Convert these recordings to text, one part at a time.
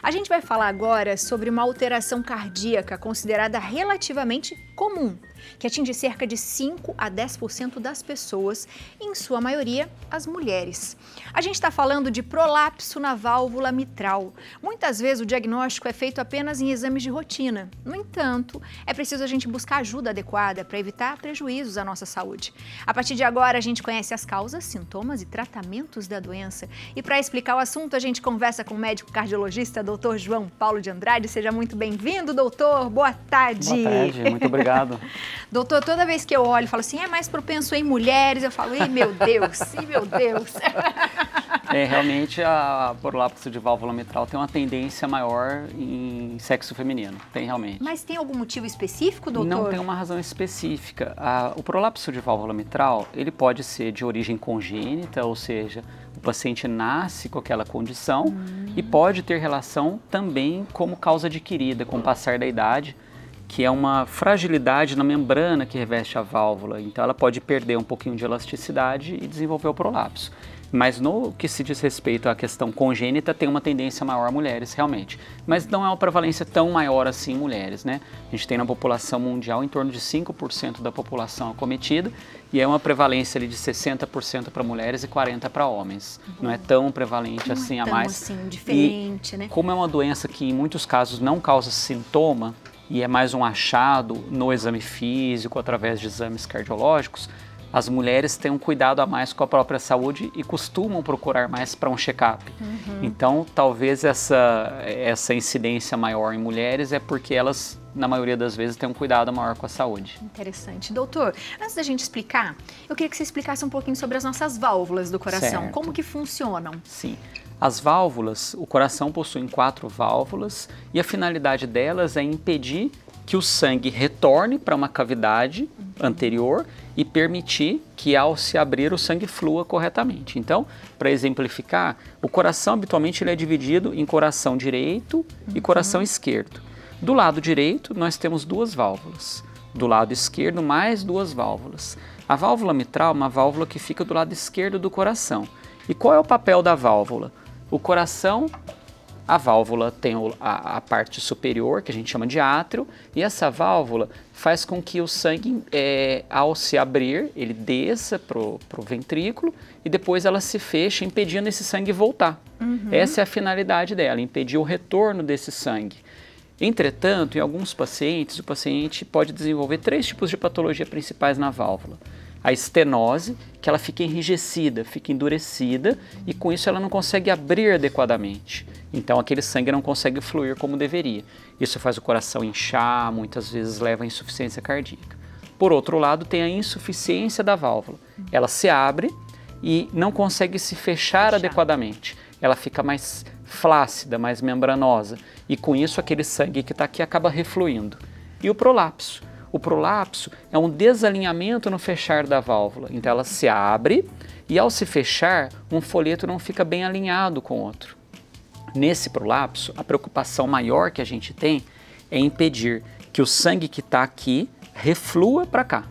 A gente vai falar agora sobre uma alteração cardíaca considerada relativamente comum, que atinge cerca de 5 a 10% das pessoas, em sua maioria as mulheres. A gente está falando de prolapso na válvula mitral. Muitas vezes o diagnóstico é feito apenas em exames de rotina. No entanto, é preciso a gente buscar ajuda adequada para evitar prejuízos à nossa saúde. A partir de agora, a gente conhece as causas, sintomas e tratamentos da doença. E para explicar o assunto, a gente conversa com o médico cardiologista, Dr. João Paulo de Andrade. Seja muito bem-vindo, doutor. Boa tarde. Boa tarde, muito obrigado. Doutor, toda vez que eu olho e falo assim, é mais propenso em mulheres, eu falo, ih, meu Deus, ih, meu Deus. Realmente a prolapso de válvula mitral tem uma tendência maior em sexo feminino, tem realmente. Mas tem algum motivo específico, doutor? Não tem uma razão específica. O prolapso de válvula mitral, ele pode ser de origem congênita, ou seja, o paciente nasce com aquela condição e pode ter relação também como causa adquirida com o passar da idade, que é uma fragilidade na membrana que reveste a válvula. Então ela pode perder um pouquinho de elasticidade e desenvolver o prolapso. Mas no que se diz respeito à questão congênita, tem uma tendência maior a mulheres, realmente. Mas não é uma prevalência tão maior assim em mulheres, né? A gente tem na população mundial em torno de 5% da população acometida e é uma prevalência ali de 60% para mulheres e 40% para homens. Não é tão prevalente assim a mais. Assim, diferente, né? Como é uma doença que em muitos casos não causa sintoma, e é mais um achado no exame físico, através de exames cardiológicos, as mulheres têm um cuidado a mais com a própria saúde e costumam procurar mais para um check-up. Então, talvez essa incidência maior em mulheres é porque elas, na maioria das vezes, têm um cuidado maior com a saúde. Interessante. Doutor, antes da gente explicar, eu queria que você explicasse um pouquinho sobre as nossas válvulas do coração. Certo. Como que funcionam? Sim. As válvulas, o coração possui 4 válvulas e a finalidade delas é impedir que o sangue retorne para uma cavidade anterior e permitir que ao se abrir o sangue flua corretamente. Então, para exemplificar, o coração habitualmente ele é dividido em coração direito e coração esquerdo. Do lado direito nós temos 2 válvulas, do lado esquerdo mais 2 válvulas. A válvula mitral é uma válvula que fica do lado esquerdo do coração. E qual é o papel da válvula? O coração, a válvula tem a parte superior, que a gente chama de átrio, e essa válvula faz com que o sangue, ao se abrir, ele desça para o ventrículo e depois ela se fecha, impedindo esse sangue voltar. Essa é a finalidade dela, impedir o retorno desse sangue. Entretanto, em alguns pacientes, o paciente pode desenvolver 3 tipos de patologia principais na válvula. A estenose, que ela fica enrijecida, fica endurecida e com isso ela não consegue abrir adequadamente. Então aquele sangue não consegue fluir como deveria. Isso faz o coração inchar, muitas vezes leva à insuficiência cardíaca. Por outro lado, tem a insuficiência da válvula. Ela se abre e não consegue se fechar adequadamente. Ela fica mais flácida, mais membranosa e com isso aquele sangue que está aqui acaba refluindo. E o prolapso? O prolapso é um desalinhamento no fechar da válvula, então ela se abre e ao se fechar, um folheto não fica bem alinhado com o outro. Nesse prolapso, a preocupação maior que a gente tem é impedir que o sangue que está aqui reflua para cá.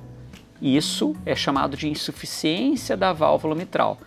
Isso é chamado de insuficiência da válvula mitral,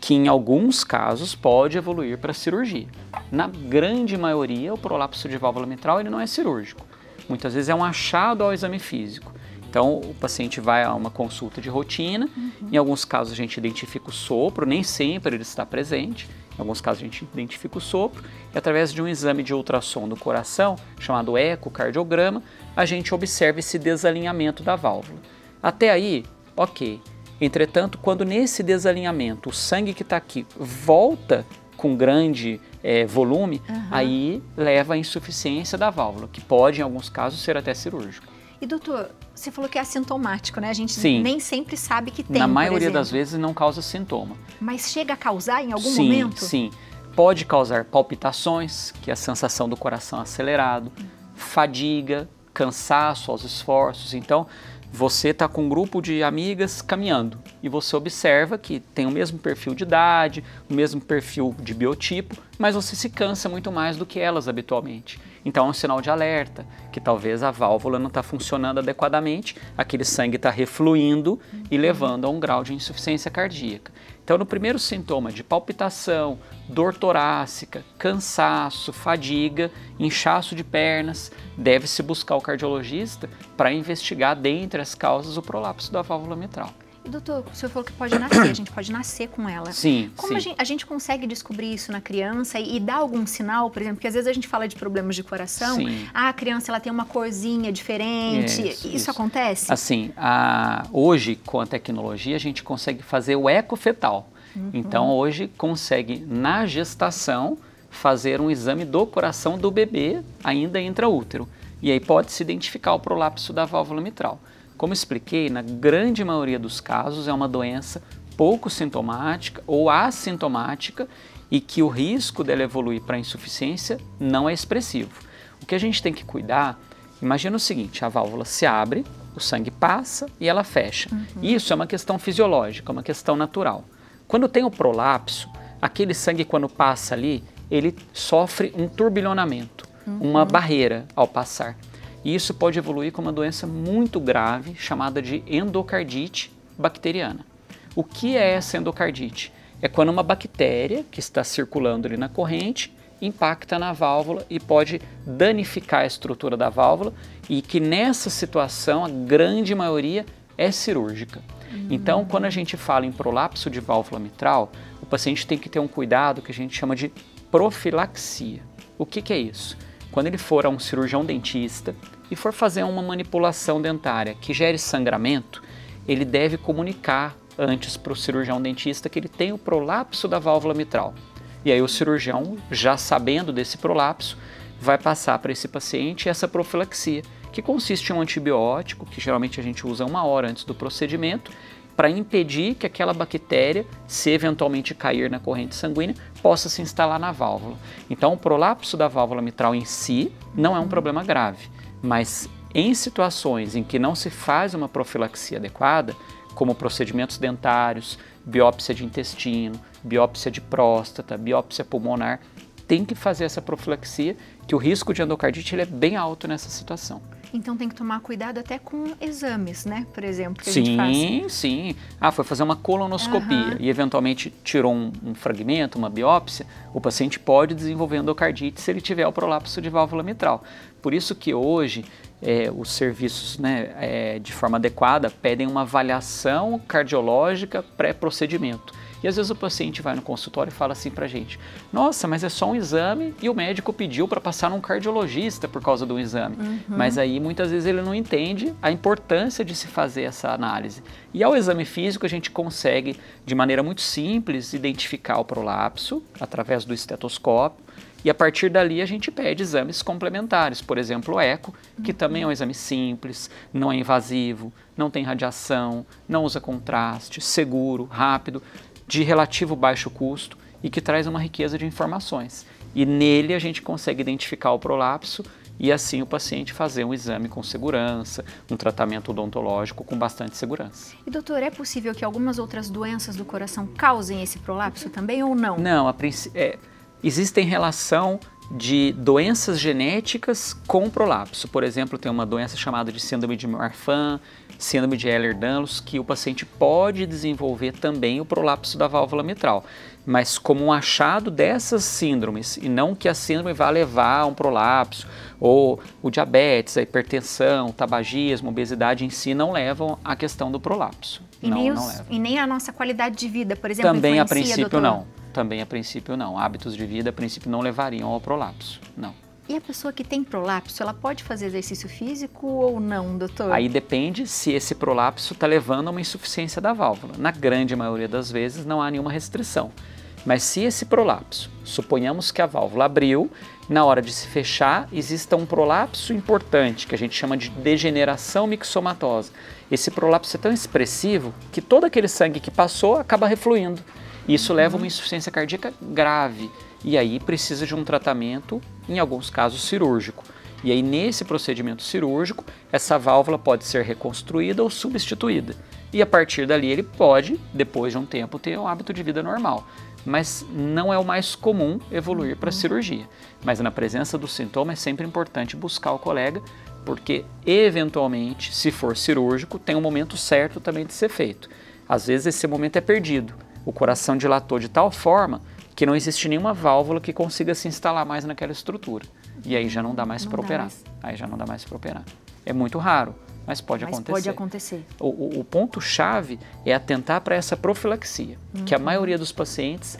que em alguns casos pode evoluir para cirurgia. Na grande maioria, o prolapso de válvula mitral ele não é cirúrgico. Muitas vezes é um achado ao exame físico. Então, o paciente vai a uma consulta de rotina, em alguns casos a gente identifica o sopro, nem sempre ele está presente, em alguns casos a gente identifica o sopro, e através de um exame de ultrassom do coração, chamado ecocardiograma, a gente observa esse desalinhamento da válvula. Até aí, ok. Entretanto, quando nesse desalinhamento o sangue que está aqui volta com grande volume, aí leva à insuficiência da válvula, que pode, em alguns casos, ser até cirúrgico. E doutor, você falou que é assintomático, né? A gente Sim. nem sempre sabe que tem, Na maioria das vezes não causa sintoma. Mas chega a causar em algum momento? Sim. Pode causar palpitações, que é a sensação do coração acelerado, fadiga, cansaço aos esforços. Então, você está com um grupo de amigas caminhando e você observa que tem o mesmo perfil de idade, o mesmo perfil de biotipo, mas você se cansa muito mais do que elas habitualmente. Então é um sinal de alerta, que talvez a válvula não está funcionando adequadamente, aquele sangue está refluindo e levando a um grau de insuficiência cardíaca. Então no primeiro sintoma de palpitação, dor torácica, cansaço, fadiga, inchaço de pernas, deve-se buscar o cardiologista para investigar dentre as causas o prolapso da válvula mitral. E doutor, o senhor falou que pode nascer, a gente pode nascer com ela. Sim, Como sim. a gente consegue descobrir isso na criança e dar algum sinal, por exemplo, porque às vezes a gente fala de problemas de coração, Sim. a criança ela tem uma corzinha diferente, isso acontece? Assim, hoje com a tecnologia a gente consegue fazer o eco fetal. Então hoje consegue na gestação fazer um exame do coração do bebê ainda intraútero. E aí pode-se identificar o prolapso da válvula mitral. Como expliquei, na grande maioria dos casos é uma doença pouco sintomática ou assintomática e que o risco dela evoluir para insuficiência não é expressivo. O que a gente tem que cuidar, imagina o seguinte, a válvula se abre, o sangue passa e ela fecha. Isso é uma questão fisiológica, uma questão natural. Quando tem o prolapso, aquele sangue quando passa ali, ele sofre um turbilhonamento, uma barreira ao passar. E isso pode evoluir com uma doença muito grave chamada de endocardite bacteriana. O que é essa endocardite? É quando uma bactéria que está circulando ali na corrente impacta na válvula e pode danificar a estrutura da válvula e que nessa situação a grande maioria é cirúrgica. Então, quando a gente fala em prolapso de válvula mitral, o paciente tem que ter um cuidado que a gente chama de profilaxia. O que é isso? Quando ele for a um cirurgião dentista e for fazer uma manipulação dentária que gere sangramento, ele deve comunicar antes para o cirurgião dentista que ele tem o prolapso da válvula mitral. E aí o cirurgião, já sabendo desse prolapso, vai passar para esse paciente essa profilaxia, que consiste em um antibiótico, que geralmente a gente usa 1 hora antes do procedimento, para impedir que aquela bactéria, se eventualmente cair na corrente sanguínea, possa se instalar na válvula. Então, o prolapso da válvula mitral em si não é um problema grave, mas em situações em que não se faz uma profilaxia adequada, como procedimentos dentários, biópsia de intestino, biópsia de próstata, biópsia pulmonar, tem que fazer essa profilaxia, que o risco de endocardite ele é bem alto nessa situação. Então tem que tomar cuidado até com exames, né? Por exemplo, que a gente faz. Sim. Foi fazer uma colonoscopia e eventualmente tirou um fragmento, uma biópsia, o paciente pode desenvolver endocardite se ele tiver o prolapso de válvula mitral. Por isso que hoje os serviços, de forma adequada, pedem uma avaliação cardiológica pré-procedimento. E às vezes o paciente vai no consultório e fala assim pra gente: nossa, mas é só um exame e o médico pediu para passar num cardiologista por causa do exame. Mas aí muitas vezes ele não entende a importância de se fazer essa análise. E ao exame físico a gente consegue, de maneira muito simples, identificar o prolapso através do estetoscópio. E a partir dali a gente pede exames complementares, por exemplo o eco, que também é um exame simples, não é invasivo, não tem radiação, não usa contraste, seguro, rápido, de relativo baixo custo e que traz uma riqueza de informações. E nele a gente consegue identificar o prolapso e assim o paciente fazer um exame com segurança, um tratamento odontológico com bastante segurança. E doutor, é possível que algumas outras doenças do coração causem esse prolapso também ou não? Não, existem relação de doenças genéticas com prolapso. Por exemplo, tem uma doença chamada de síndrome de Marfan, síndrome de Ehlers-Danlos, que o paciente pode desenvolver também o prolapso da válvula mitral. Mas como um achado dessas síndromes, e não que a síndrome vá levar a um prolapso, ou o diabetes, a hipertensão, o tabagismo, a obesidade em si não levam à questão do prolapso. E nem a nossa qualidade de vida, por exemplo, também influencia, a princípio doutor? não. Também a princípio não. Hábitos de vida a princípio não levariam ao prolapso, não. E a pessoa que tem prolapso, ela pode fazer exercício físico ou não, doutor? Aí depende se esse prolapso está levando a uma insuficiência da válvula. Na grande maioria das vezes não há nenhuma restrição. Mas se esse prolapso, suponhamos que a válvula abriu, na hora de se fechar exista um prolapso importante, que a gente chama de degeneração mixomatosa. Esse prolapso é tão expressivo que todo aquele sangue que passou acaba refluindo. Isso leva a uma insuficiência cardíaca grave e aí precisa de um tratamento, em alguns casos cirúrgico. E aí nesse procedimento cirúrgico, essa válvula pode ser reconstruída ou substituída. E a partir dali ele pode, depois de um tempo, ter um hábito de vida normal. mas não é o mais comum evoluir para cirurgia. Mas na presença do sintoma é sempre importante buscar o colega, porque eventualmente, se for cirúrgico, tem um momento certo também de ser feito. Às vezes esse momento é perdido. O coração dilatou de tal forma que não existe nenhuma válvula que consiga se instalar mais naquela estrutura. E aí já não dá mais para operar. Aí já não dá mais para operar. É muito raro, mas pode acontecer. Pode acontecer. O ponto-chave é atentar para essa profilaxia, que a maioria dos pacientes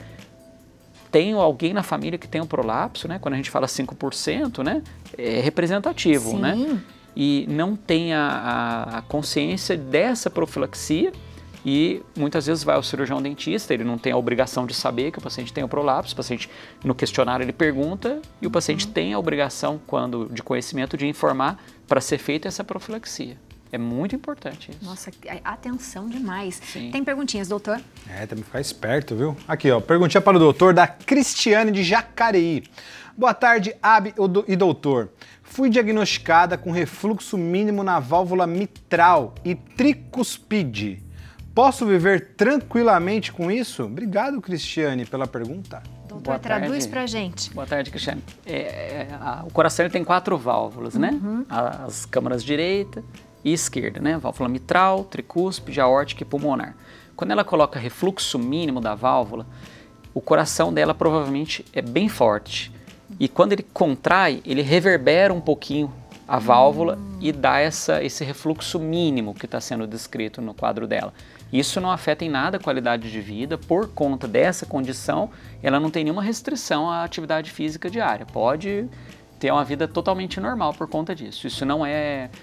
tem alguém na família que tem um prolapso, né? Quando a gente fala 5%, né? É representativo, Sim. né? E não tem a consciência dessa profilaxia e muitas vezes vai ao cirurgião dentista, ele não tem a obrigação de saber que o paciente tem o prolapso, o paciente no questionário ele pergunta e o paciente tem a obrigação, quando de conhecimento, de informar para ser feita essa profilaxia. É muito importante isso. Nossa, atenção demais. Sim. Tem perguntinhas, doutor? Também ficar esperto, viu? Aqui, ó, perguntinha para o doutor da Cristiane de Jacareí. Boa tarde, Abi e doutor. Fui diagnosticada com refluxo mínimo na válvula mitral e tricuspide. Posso viver tranquilamente com isso? Obrigado, Cristiane, pela pergunta. Doutor, traduz pra gente. Boa tarde, Cristiane. O coração ele tem 4 válvulas, né? As câmaras direita e esquerda, né? Válvula mitral, tricúspide, aórtica e pulmonar. Quando ela coloca refluxo mínimo da válvula, o coração dela provavelmente é bem forte. E quando ele contrai, ele reverbera um pouquinho a válvula e dá esse refluxo mínimo que está sendo descrito no quadro dela. Isso não afeta em nada a qualidade de vida. Por conta dessa condição, ela não tem nenhuma restrição à atividade física diária. Pode ter uma vida totalmente normal por conta disso. Isso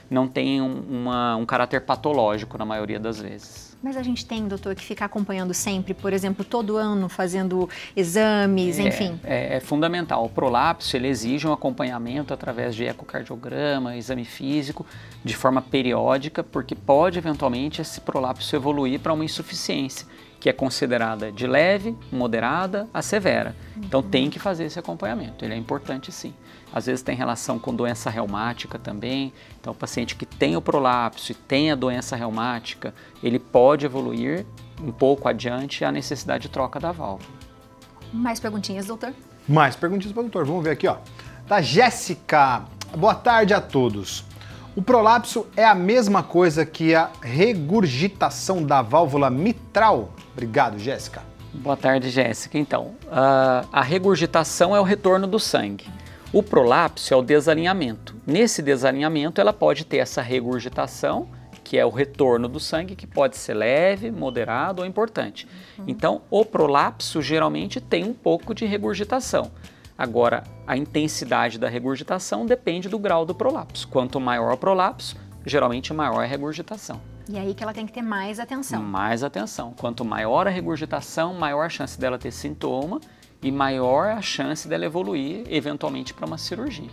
não tem um caráter patológico na maioria das vezes. Mas a gente tem, doutor, que ficar acompanhando sempre, por exemplo, todo ano fazendo exames, enfim. É fundamental. O prolapso ele exige um acompanhamento através de ecocardiograma, exame físico, de forma periódica, porque pode eventualmente esse prolapso evoluir para uma insuficiência, que é considerada de leve, moderada a severa. Então tem que fazer esse acompanhamento, ele é importante sim. Às vezes tem relação com doença reumática também, então o paciente que tem o prolapso e tem a doença reumática, ele pode evoluir um pouco adiante a necessidade de troca da válvula. Mais perguntinhas, doutor? Mais perguntinhas para o doutor, vamos ver aqui, ó. Da Jéssica, boa tarde a todos. O prolapso é a mesma coisa que a regurgitação da válvula mitral? Obrigado, Jéssica. Boa tarde, Jéssica. Então, a regurgitação é o retorno do sangue. O prolapso é o desalinhamento. Nesse desalinhamento, ela pode ter essa regurgitação, que é o retorno do sangue, que pode ser leve, moderado ou importante. Então, o prolapso geralmente tem um pouco de regurgitação. Agora, a intensidade da regurgitação depende do grau do prolapso. Quanto maior o prolapso, geralmente maior é a regurgitação. E aí que ela tem que ter mais atenção. Mais atenção. Quanto maior a regurgitação, maior a chance dela ter sintoma e maior a chance dela evoluir eventualmente para uma cirurgia.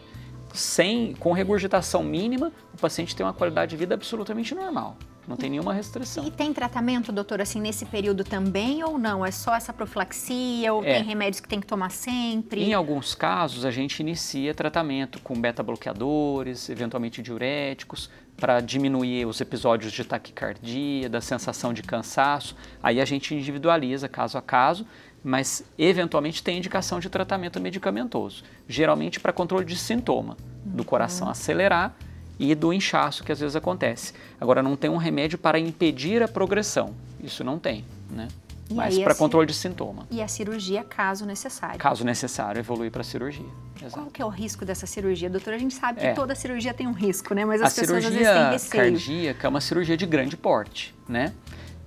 Com regurgitação mínima, o paciente tem uma qualidade de vida absolutamente normal. Não tem nenhuma restrição. E tem tratamento, doutor, assim, nesse período também ou não? É só essa profilaxia ou tem remédios que tem que tomar sempre? Em alguns casos, a gente inicia tratamento com beta-bloqueadores, eventualmente diuréticos, para diminuir os episódios de taquicardia, da sensação de cansaço. Aí a gente individualiza caso a caso, mas eventualmente tem indicação de tratamento medicamentoso, geralmente para controle de sintoma, do coração acelerar e do inchaço que às vezes acontece. Agora, não tem um remédio para impedir a progressão, isso não tem, né? Mas para controle de sintoma. E a cirurgia, caso necessário. Caso necessário, evoluir para a cirurgia. Exato. Qual que é o risco dessa cirurgia, doutora? A gente sabe que toda cirurgia tem um risco, né? Mas as pessoas às vezes têm receio. A receio. cirurgia cardíaca é uma cirurgia de grande porte, né?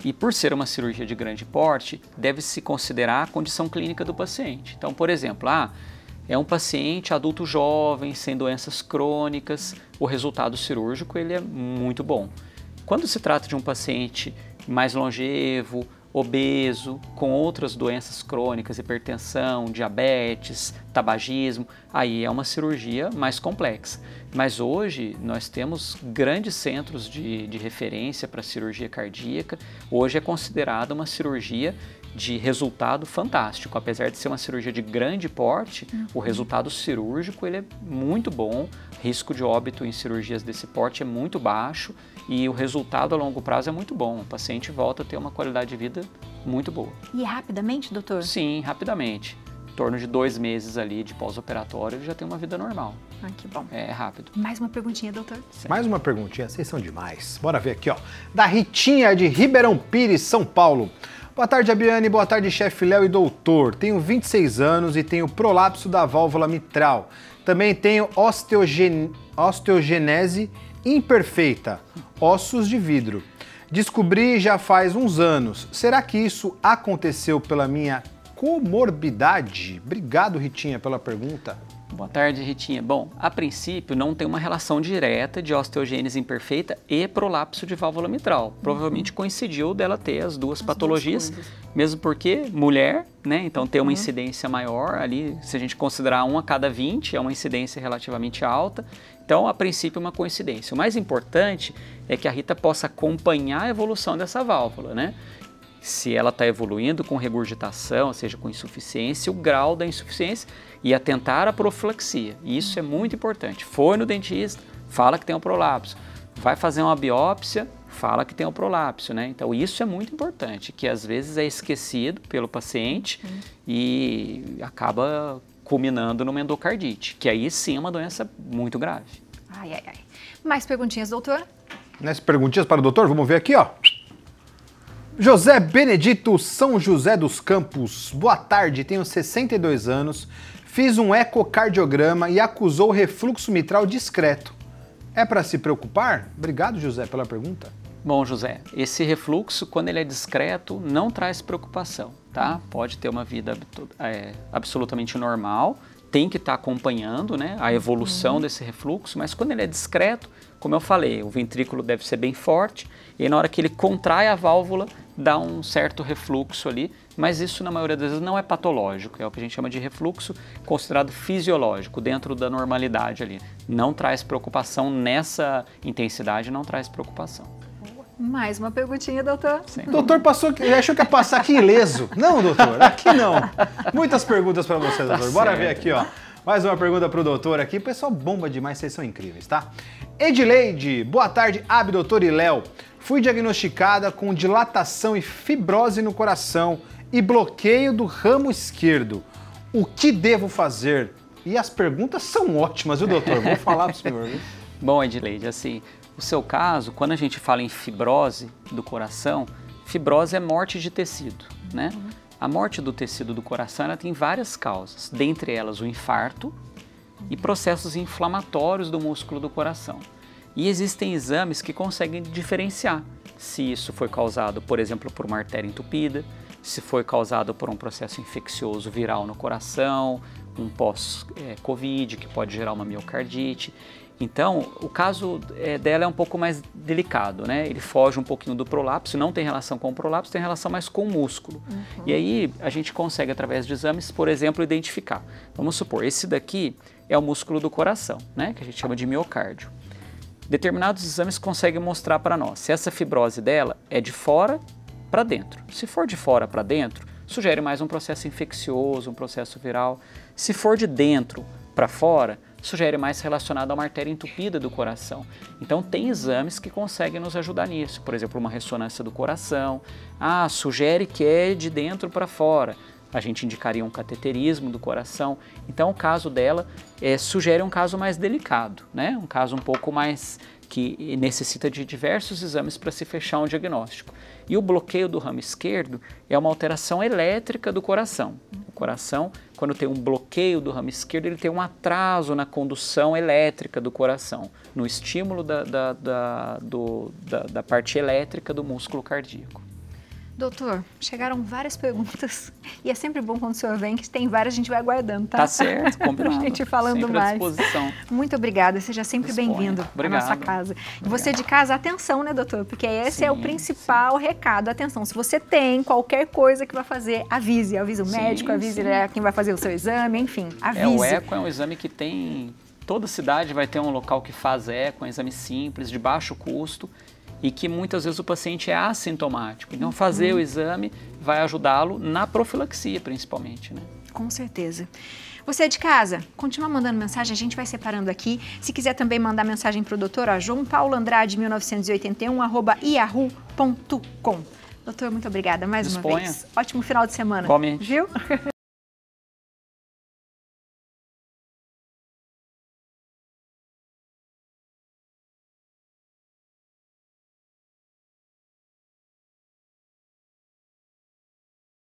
E por ser uma cirurgia de grande porte, deve-se considerar a condição clínica do paciente. Então, por exemplo, é um paciente adulto jovem, sem doenças crônicas, o resultado cirúrgico ele é muito bom. Quando se trata de um paciente mais longevo, obeso, com outras doenças crônicas, hipertensão, diabetes, tabagismo, aí é uma cirurgia mais complexa. Mas hoje nós temos grandes centros de referência para cirurgia cardíaca. Hoje é considerada uma cirurgia de resultado fantástico. Apesar de ser uma cirurgia de grande porte, o resultado cirúrgico ele é muito bom, risco de óbito em cirurgias desse porte é muito baixo e o resultado a longo prazo é muito bom. O paciente volta a ter uma qualidade de vida muito boa. E rapidamente, doutor? Sim, rapidamente. Em torno de 2 meses ali de pós-operatório, ele já tem uma vida normal. Ah, que bom. É rápido. Mais uma perguntinha, doutor? Certo. Mais uma perguntinha, vocês são demais. Bora ver aqui, ó. Da Ritinha de Ribeirão Pires, São Paulo. Boa tarde, Abiane. Boa tarde, chefe Léo e doutor. Tenho 26 anos e tenho prolapso da válvula mitral. Também tenho osteogenese imperfeita, ossos de vidro. Descobri já faz uns anos. Será que isso aconteceu pela minha comorbidade? Obrigado, Ritinha, pela pergunta. Boa tarde, Ritinha. Bom, a princípio não tem uma relação direta de osteogênese imperfeita e prolapso de válvula mitral. Provavelmente coincidiu dela ter as duas patologias, mesmo porque mulher, né? Então tem uma incidência maior ali, se a gente considerar 1 a cada 20, é uma incidência relativamente alta. Então, a princípio, é uma coincidência. O mais importante é que a Rita possa acompanhar a evolução dessa válvula, né? Se ela está evoluindo com regurgitação, ou seja, com insuficiência, o grau da insuficiência e atentar à profilaxia. Isso é muito importante. Foi no dentista, fala que tem um prolapso. Vai fazer uma biópsia, fala que tem um prolapso, né? Então, isso é muito importante, que às vezes é esquecido pelo paciente e acaba culminando numa endocardite, que aí sim é uma doença muito grave. Ai, ai, ai. Mais perguntinhas, doutor? Mais perguntinhas para o doutor? Vamos ver aqui, ó. José Benedito, São José dos Campos. Boa tarde, tenho 62 anos, fiz um ecocardiograma e acusou refluxo mitral discreto. É para se preocupar? Obrigado, José, pela pergunta. Bom, José, esse refluxo, quando ele é discreto, não traz preocupação, tá? Pode ter uma vida absolutamente normal, tem que estar acompanhando, né, a evolução desse refluxo, mas quando ele é discreto, como eu falei, o ventrículo deve ser bem forte, e aí na hora que ele contrai a válvula, dá um certo refluxo ali, mas isso na maioria das vezes não é patológico, é o que a gente chama de refluxo considerado fisiológico, dentro da normalidade ali. Não traz preocupação nessa intensidade, não traz preocupação. Mais uma perguntinha, doutor. O doutor passou, achou que ia passar aqui ileso. Não, doutor, aqui não. Muitas perguntas para você, doutor. Bora ver aqui, ó. Mais uma pergunta para o doutor aqui. O pessoal bomba demais, vocês são incríveis, tá? Edileide, boa tarde, Abi, doutor e Léo. Fui diagnosticada com dilatação e fibrose no coração e bloqueio do ramo esquerdo. O que devo fazer? E as perguntas são ótimas, viu, doutor? Vou falar para o senhor, viu? Bom, Edileide, assim, o seu caso, quando a gente fala em fibrose do coração, fibrose é morte de tecido, né? A morte do tecido do coração, ela tem várias causas, dentre elas o infarto e processos inflamatórios do músculo do coração. E existem exames que conseguem diferenciar se isso foi causado, por exemplo, por uma artéria entupida, se foi causado por um processo infeccioso viral no coração, um pós-Covid que pode gerar uma miocardite. Então, o caso dela é um pouco mais delicado, né? Ele foge um pouquinho do prolapso, não tem relação com o prolapso, tem relação mais com o músculo. E aí, a gente consegue, através de exames, por exemplo, identificar. Vamos supor, esse daqui é o músculo do coração, né? Que a gente chama de miocárdio. Determinados exames conseguem mostrar para nós se essa fibrose dela é de fora para dentro. Se for de fora para dentro, sugere mais um processo infeccioso, um processo viral. Se for de dentro para fora, sugere mais relacionado a uma artéria entupida do coração. Então tem exames que conseguem nos ajudar nisso, por exemplo, uma ressonância do coração, sugere que é de dentro para fora, a gente indicaria um cateterismo do coração. Então o caso dela sugere um caso mais delicado, né? Um caso um pouco mais que necessita de diversos exames para se fechar um diagnóstico. E o bloqueio do ramo esquerdo é uma alteração elétrica do coração. O coração, quando tem um bloqueio do ramo esquerdo, ele tem um atraso na condução elétrica do coração, no estímulo da parte elétrica do músculo cardíaco. Doutor, chegaram várias perguntas e é sempre bom quando o senhor vem, que tem várias, a gente vai aguardando, tá? Tá certo, combinado. Pra gente falando sempre mais. à disposição. Muito obrigada, seja sempre bem-vindo à nossa casa. E você de casa, atenção, né, doutor? Porque esse é o principal recado, atenção. Se você tem qualquer coisa que vai fazer, avise o médico, avise quem vai fazer o seu exame, enfim, avise. O eco é um exame que tem, toda cidade vai ter um local que faz eco, um exame simples, de baixo custo. e que muitas vezes o paciente é assintomático. Então, fazer o exame vai ajudá-lo na profilaxia, principalmente, né? Com certeza. Você é de casa, continua mandando mensagem, a gente vai separando aqui. Se quiser também mandar mensagem para o doutor, João Paulo Andrade, 1981, @yahoo.com. Doutor, muito obrigada mais uma vez. Ótimo final de semana. Igualmente. Viu?